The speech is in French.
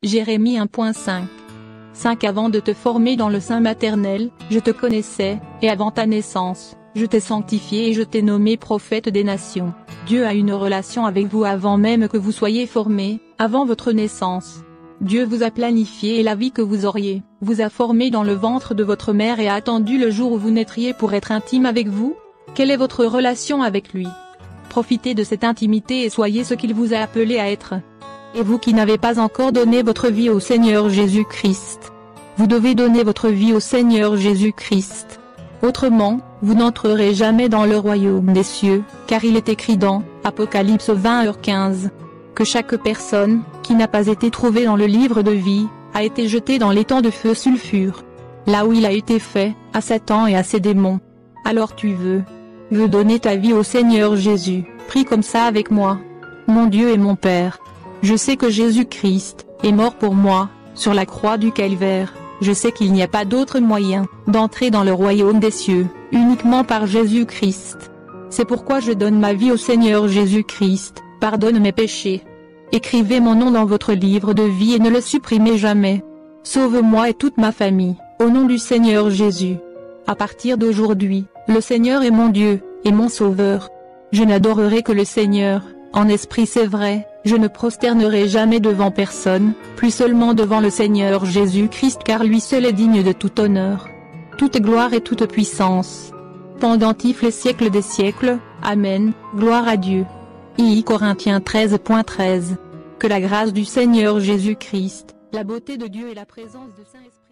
Jérémie 1.5. 5 Avant de te former dans le sein maternel, je te connaissais, et avant ta naissance, je t'ai sanctifié et je t'ai nommé prophète des nations. Dieu a une relation avec vous avant même que vous soyez formés, avant votre naissance. Dieu vous a planifié et la vie que vous auriez, vous a formé dans le ventre de votre mère et a attendu le jour où vous naîtriez pour être intime avec vous. Quelle est votre relation avec lui? Profitez de cette intimité et soyez ce qu'il vous a appelé à être. Et vous qui n'avez pas encore donné votre vie au Seigneur Jésus-Christ, vous devez donner votre vie au Seigneur Jésus-Christ. Autrement, vous n'entrerez jamais dans le royaume des cieux, car il est écrit dans Apocalypse 20h15 que chaque personne, qui n'a pas été trouvée dans le livre de vie, a été jetée dans l'étang de feu sulfure. Là où il a été fait, à Satan et à ses démons. Alors tu veux donner ta vie au Seigneur Jésus, prie comme ça avec moi. Mon Dieu et mon Père, je sais que Jésus-Christ est mort pour moi, sur la croix du Calvaire. Je sais qu'il n'y a pas d'autre moyen d'entrer dans le royaume des cieux, uniquement par Jésus-Christ. C'est pourquoi je donne ma vie au Seigneur Jésus-Christ, pardonne mes péchés. Écrivez mon nom dans votre livre de vie et ne le supprimez jamais. Sauve-moi et toute ma famille, au nom du Seigneur Jésus. À partir d'aujourd'hui, le Seigneur est mon Dieu, et mon Sauveur. Je n'adorerai que le Seigneur, en esprit c'est vrai, je ne prosternerai jamais devant personne, plus seulement devant le Seigneur Jésus-Christ car lui seul est digne de tout honneur, toute gloire et toute puissance. Pendant les siècles des siècles, Amen, gloire à Dieu. I Corinthiens 13.13. Que la grâce du Seigneur Jésus-Christ, la beauté de Dieu et la présence de Saint-Esprit